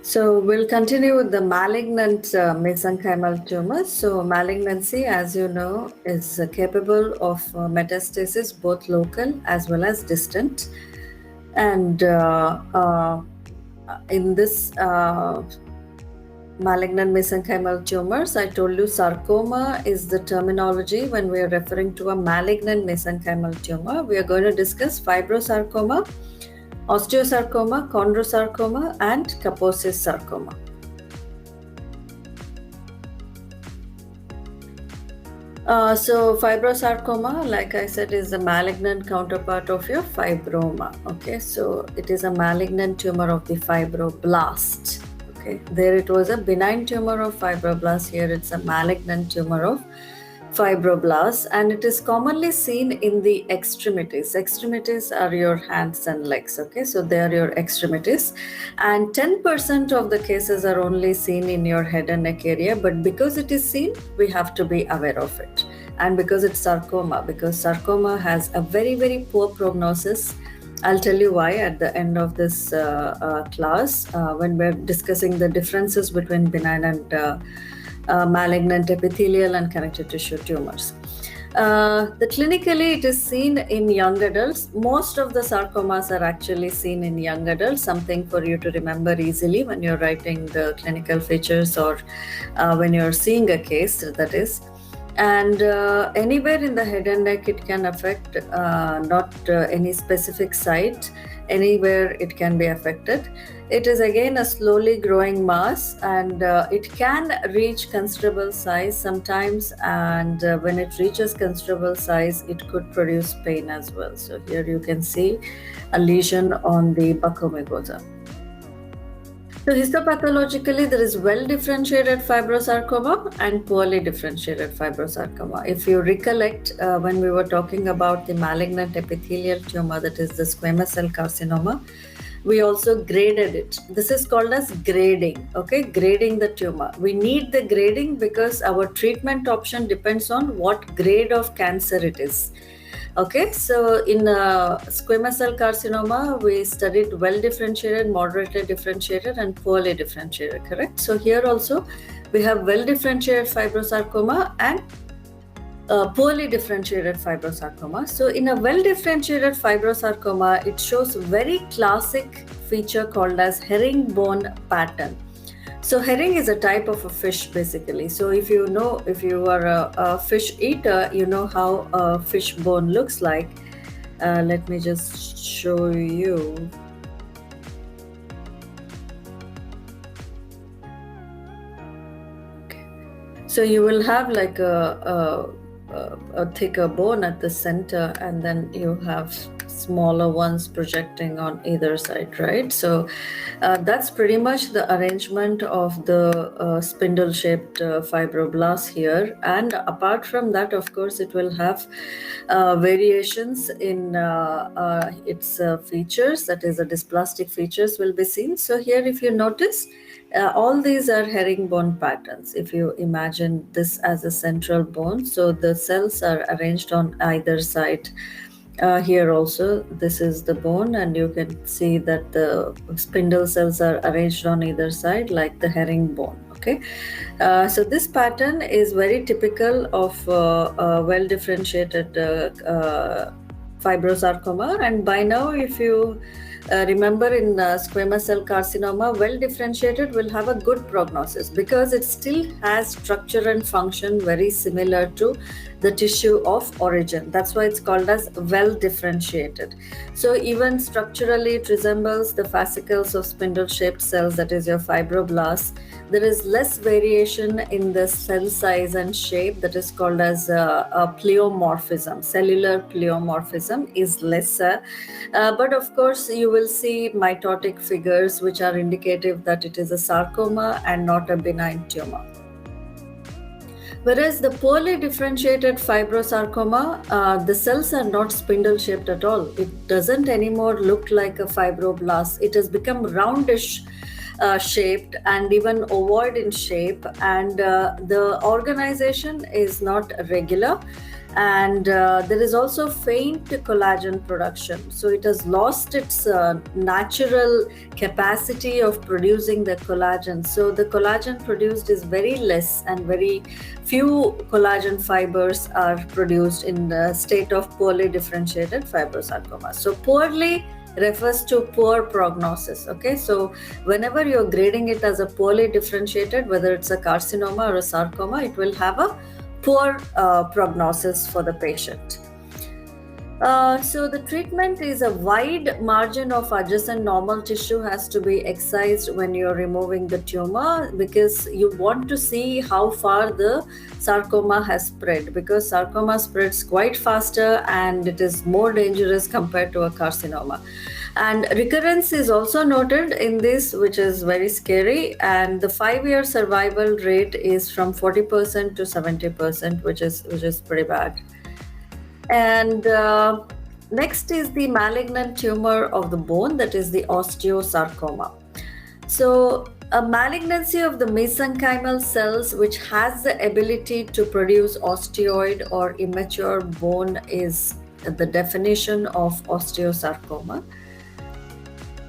So we'll continue with the malignant mesenchymal tumors. So malignancy, as you know, is capable of metastasis both local as well as distant. And in this malignant mesenchymal tumors, I told you sarcoma is the terminology when we are referring to a malignant mesenchymal tumor. We are going to discuss fibrosarcoma, osteosarcoma, chondrosarcoma, and Kaposi's sarcoma. So fibrosarcoma, like I said, is the malignant counterpart of your fibroma. Okay, so it is a malignant tumor of the fibroblast. Okay, there it was a benign tumor of fibroblast. Here it's a malignant tumor of fibroblasts, and it is commonly seen in the extremities. Extremities are your hands and legs. Okay, so they are your extremities, and 10% of the cases are only seen in your head and neck area. But because it is seen, we have to be aware of it. And because it's sarcoma, because sarcoma has a very poor prognosis. I'll tell you why at the end of this class when we're discussing the differences between benign and malignant epithelial and connective tissue tumors. Clinically, it is seen in young adults. Most of the sarcomas are actually seen in young adults, something for you to remember easily when you're writing the clinical features or when you're seeing a case, that is. And anywhere in the head and neck, it can affect not any specific site. Anywhere it can be affected. It is again a slowly growing mass, and it can reach considerable size sometimes, and when it reaches considerable size, it could produce pain as well. So here you can see a lesion on the buccal mucosa. So histopathologically, there is well-differentiated fibrosarcoma and poorly differentiated fibrosarcoma. If you recollect, when we were talking about the malignant epithelial tumor, that is the squamous cell carcinoma, we also graded it. This is called as grading, okay? Grading the tumor. We need the grading because our treatment option depends on what grade of cancer it is. Okay, so in squamous cell carcinoma, we studied well-differentiated, moderately differentiated, and poorly differentiated, correct? So here also, we have well-differentiated fibrosarcoma and poorly differentiated fibrosarcoma. So in a well-differentiated fibrosarcoma, it shows very classic feature called as herringbone pattern. So herring is a type of a fish, basically. So if you are a fish eater, you know how a fish bone looks like. Let me just show you. Okay. So you will have like a thicker bone at the center, and then you have smaller ones projecting on either side, right? So that's pretty much the arrangement of the spindle-shaped fibroblast here. And apart from that, of course, it will have variations in its features, that is the dysplastic features will be seen. So here, if you notice, all these are herringbone patterns. If you imagine this as a central bone, so the cells are arranged on either side. Here also, this is the bone, and you can see that the spindle cells are arranged on either side like the herringbone. Okay, so this pattern is very typical of well-differentiated fibrosarcoma, and by now, if you remember, in squamous cell carcinoma, well-differentiated will have a good prognosis because it still has structure and function very similar to the tissue of origin. That's why it's called as well-differentiated. So even structurally, it resembles the fascicles of spindle-shaped cells, that is your fibroblasts. There is less variation in the cell size and shape, that is called as a pleomorphism. Cellular pleomorphism is lesser, but of course you will see mitotic figures which are indicative that it is a sarcoma and not a benign tumor. Whereas the poorly differentiated fibrosarcoma, the cells are not spindle-shaped at all. It doesn't anymore look like a fibroblast. It has become roundish shaped and even ovoid in shape, and the organization is not regular. And there is also faint collagen production. So it has lost its natural capacity of producing the collagen. So the collagen produced is very less, and very few collagen fibers are produced in the state of poorly differentiated fibrosarcoma. So poorly refers to poor prognosis. Okay, so whenever you're grading it as a poorly differentiated, whether it's a carcinoma or a sarcoma, it will have a poor prognosis for the patient. So the treatment is a wide margin of adjacent normal tissue has to be excised when you're removing the tumor, because you want to see how far the sarcoma has spread, because sarcoma spreads quite faster and it is more dangerous compared to a carcinoma. And recurrence is also noted in this, which is very scary. And the 5-year survival rate is from 40% to 70%, which is pretty bad. And next is the malignant tumor of the bone, that is the osteosarcoma. So a malignancy of the mesenchymal cells, which has the ability to produce osteoid or immature bone, is the definition of osteosarcoma.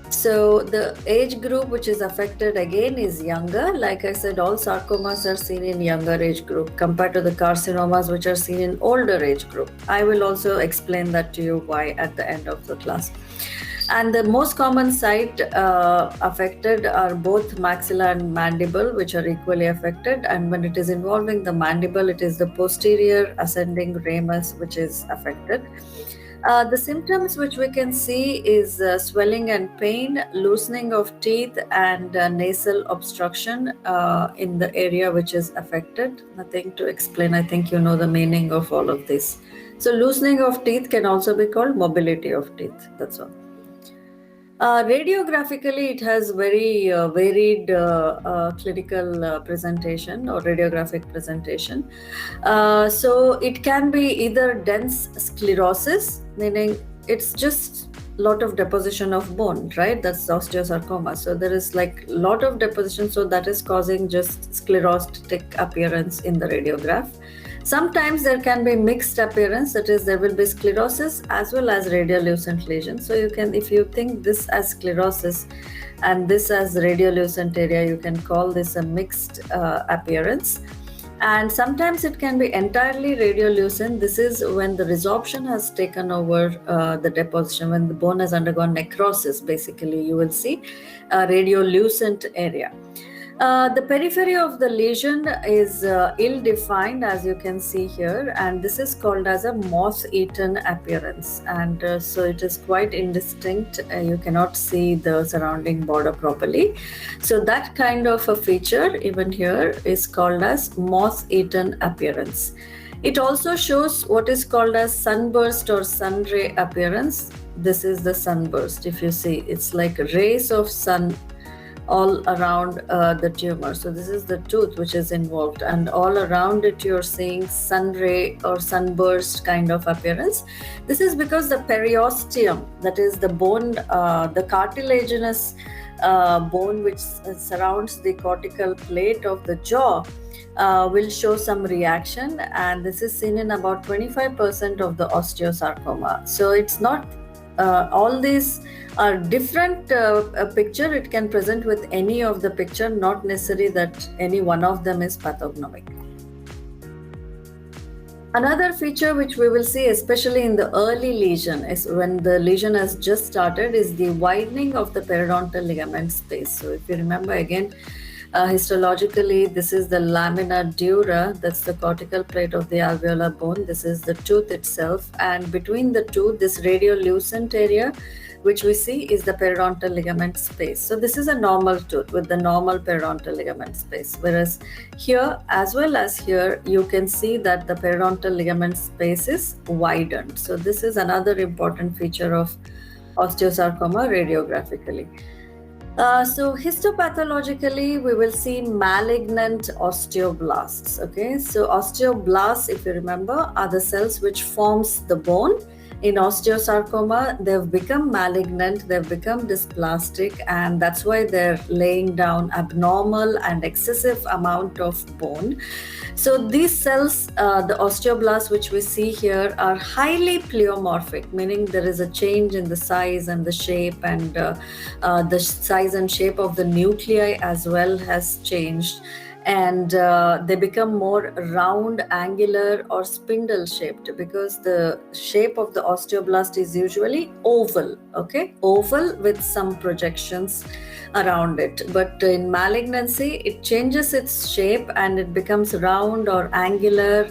So the age group which is affected again is younger. Like I said, all sarcomas are seen in younger age group compared to the carcinomas which are seen in older age group. I will also explain that to you why at the end of the class. And the most common site affected are both maxilla and mandible, which are equally affected. And when it is involving the mandible, it is the posterior ascending ramus which is affected. The symptoms which we can see is swelling and pain, loosening of teeth, and nasal obstruction in the area which is affected. Nothing to explain. I think you know the meaning of all of this. So loosening of teeth can also be called mobility of teeth. That's all. Radiographically, it has very varied clinical presentation or radiographic presentation. So it can be either dense sclerosis, meaning it's just a lot of deposition of bone, right? That's osteosarcoma. So there is like a lot of deposition, so that is causing just sclerotic appearance in the radiograph. Sometimes there can be mixed appearance, that is, there will be sclerosis as well as radiolucent lesion. So you can, if you think this as sclerosis and this as radiolucent area, you can call this a mixed appearance. And sometimes it can be entirely radiolucent. This is when the resorption has taken over the deposition, when the bone has undergone necrosis. Basically, you will see a radiolucent area. The periphery of the lesion is ill-defined, as you can see here, and this is called as a moth-eaten appearance. And so it is quite indistinct. You cannot see the surrounding border properly. So that kind of a feature, even here, is called as moth-eaten appearance. It also shows what is called as sunburst or sunray appearance. This is the sunburst. If you see, it's like rays of sun all around the tumor. So this is the tooth which is involved, and all around it you're seeing sun ray or sunburst kind of appearance. This is because the periosteum, that is the bone, the cartilaginous bone which surrounds the cortical plate of the jaw, will show some reaction, and this is seen in about 25% of the osteosarcoma. So it's not all these are different picture. It can present with any of the picture, not necessary that any one of them is pathognomic. Another feature which we will see, especially in the early lesion, is when the lesion has just started, is the widening of the periodontal ligament space. So if you remember again, histologically, this is the lamina dura, that's the cortical plate of the alveolar bone. This is the tooth itself, and between the two, this radiolucent area which we see is the periodontal ligament space. So this is a normal tooth with the normal periodontal ligament space, whereas here as well as here you can see that the periodontal ligament space is widened. So this is another important feature of osteosarcoma radiographically. So histopathologically, we will see malignant osteoblasts. Okay, so osteoblasts, if you remember, are the cells which forms the bone, In osteosarcoma, they've become malignant, they've become dysplastic, and that's why they're laying down abnormal and excessive amount of bone. So these cells, the osteoblasts which we see here, are highly pleomorphic, meaning there is a change in the size and the shape, and the size and shape of the nuclei as well has changed. And they become more round, angular, or spindle shaped, because the shape of the osteoblast is usually oval, okay? Oval with some projections around it. But in malignancy, it changes its shape and it becomes round or angular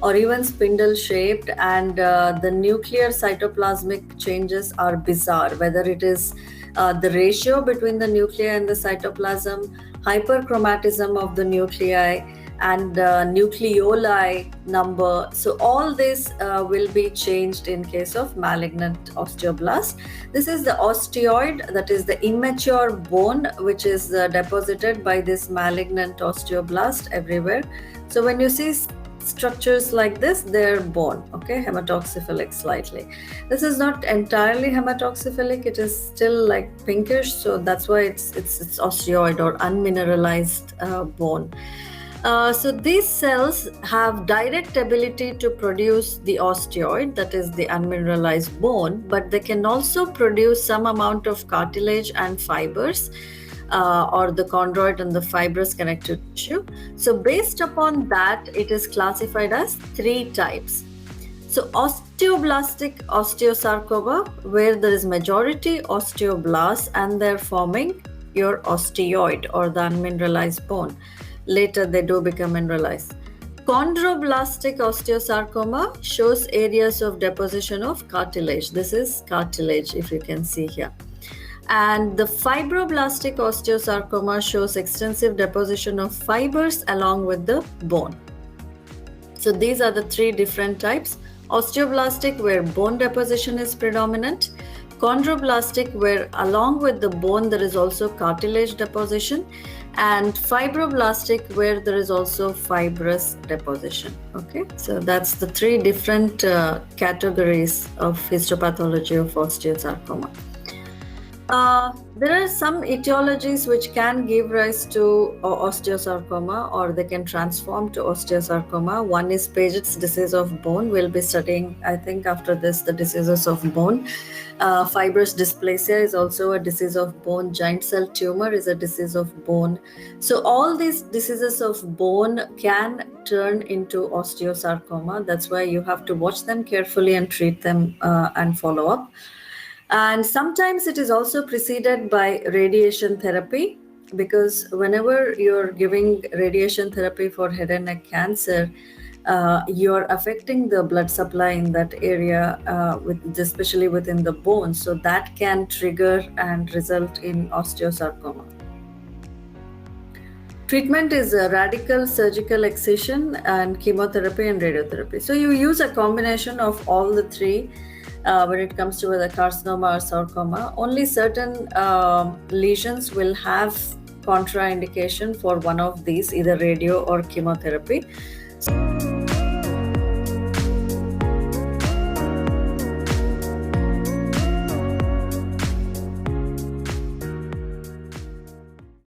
or even spindle shaped, and the nuclear cytoplasmic changes are bizarre, whether it is the ratio between the nuclei and the cytoplasm, hyperchromatism of the nuclei, and nucleoli number. So all this will be changed in case of malignant osteoblast. This is the osteoid, that is the immature bone which is deposited by this malignant osteoblast everywhere. So when you see structures like this, they're bone, okay, hematoxyphilic slightly. This is not entirely hematoxyphilic, it is still like pinkish, so that's why it's osteoid or unmineralized bone. So these cells have direct ability to produce the osteoid, that is the unmineralized bone, but they can also produce some amount of cartilage and fibers, or the chondroid and the fibrous connective tissue. So based upon that, it is classified as 3 types. So osteoblastic osteosarcoma, where there is majority osteoblasts and they're forming your osteoid or the unmineralized bone. Later they do become mineralized. Chondroblastic osteosarcoma shows areas of deposition of cartilage. This is cartilage, if you can see here. And the fibroblastic osteosarcoma shows extensive deposition of fibers along with the bone. So these are the 3 different types. Osteoblastic, where bone deposition is predominant. Chondroblastic, where along with the bone there is also cartilage deposition. And fibroblastic, where there is also fibrous deposition. Okay, so that's the 3 different categories of histopathology of osteosarcoma. There are some etiologies which can give rise to osteosarcoma, or they can transform to osteosarcoma. One is Paget's disease of bone. We'll be studying, I think, after this, the diseases of bone. Fibrous dysplasia is also a disease of bone. Giant cell tumor is a disease of bone. So all these diseases of bone can turn into osteosarcoma. That's why you have to watch them carefully and treat them and follow up. And sometimes it is also preceded by radiation therapy, because whenever you're giving radiation therapy for head and neck cancer, you're affecting the blood supply in that area, especially within the bone. So that can trigger and result in osteosarcoma. Treatment is a radical surgical excision and chemotherapy and radiotherapy. So you use a combination of all the 3 when it comes to whether carcinoma or sarcoma. Only certain lesions will have contraindication for one of these, either radio or chemotherapy.